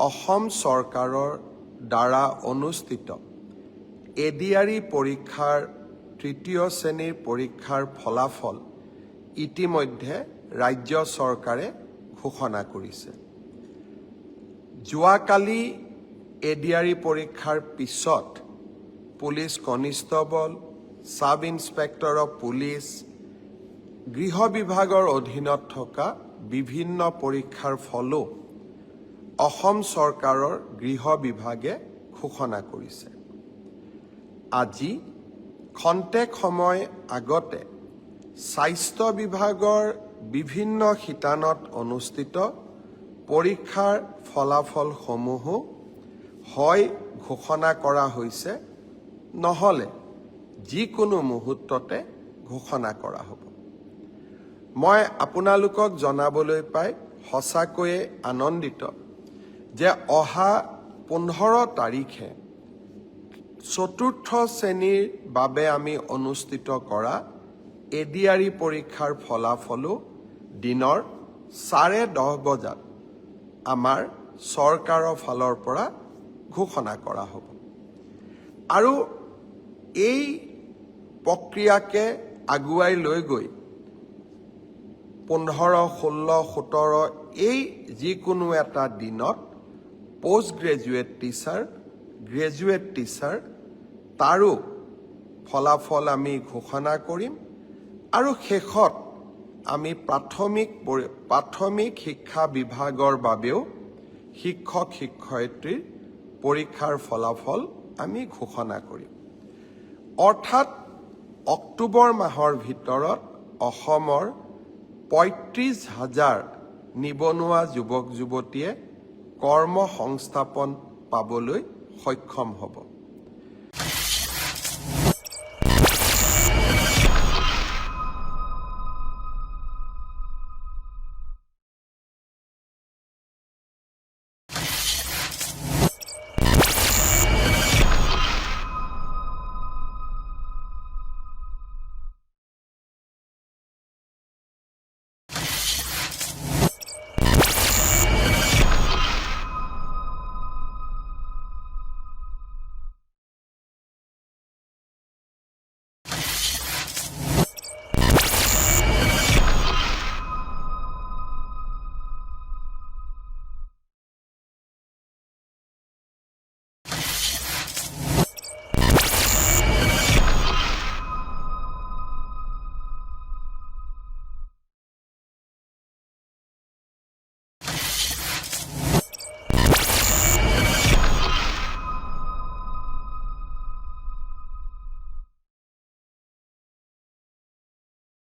অসম চৰকাৰৰ দ্বাৰা অনুষ্ঠিত এডিআৰই পৰীক্ষাৰ তৃতীয় শ্ৰেণীৰ পৰীক্ষাৰ ফলাফল ইতিমধ্যে ৰাজ্য চৰকাৰে ঘোষণা কৰিছে। যোৱাকালি এডিআৰই পৰীক্ষাৰ পিছত police constable, sub inspector of police, গৃহ বিভাগৰ অধীনত থকা বিভিন্ন পৰীক্ষাৰ ফলো অসম চৰকাৰৰ গৃহ বিভাগে ঘোষণা কৰিছে। আজি খন্তেক সময় আগতে স্বাস্থ্য বিভাগৰ বিভিন্ন শিতানত অনুষ্ঠিত পৰীক্ষাৰ ফলাফলসমূহো হয় ঘোষণা কৰা হৈছে, নহলে যিকোনো মুহূৰ্ততে ঘোষণা কৰা হ'ব। মই আপোনালোকক জনাবলৈ পাই সঁচাকৈয়ে আনন্দিত যে অহা 15 তাৰিখে চতুৰ্থ শ্ৰেণীৰ বাবে আমি অনুষ্ঠিত কৰা এডিআৰই পৰীক্ষাৰ ফলাফলো দিনৰ 10:30 বজাত আমাৰ চৰকাৰৰ ফালৰ পৰা ঘোষণা কৰা হ'ব। আৰু এই প্ৰক্ৰিয়াকে আগুৱাই লৈ গৈ 15, 16, 17 এই যিকোনো এটা দিনত post graduate teacher, graduate teacher তাৰো ফলাফল আমি ঘোষণা কৰিম। আৰু শেষত আমি প্ৰাথমিক শিক্ষা বিভাগৰ বাবেও শিক্ষক শিক্ষয়িত্ৰীৰ পৰীক্ষাৰ ফলাফল আমি ঘোষণা কৰিম। অৰ্থাৎ অক্টোবৰ মাহৰ ভিতৰত অসমৰ 35,000 নিবনুৱা যুৱক যুৱতীয়ে কৰ্ম সংস্থাপন পাবলৈ সক্ষম হ'ব।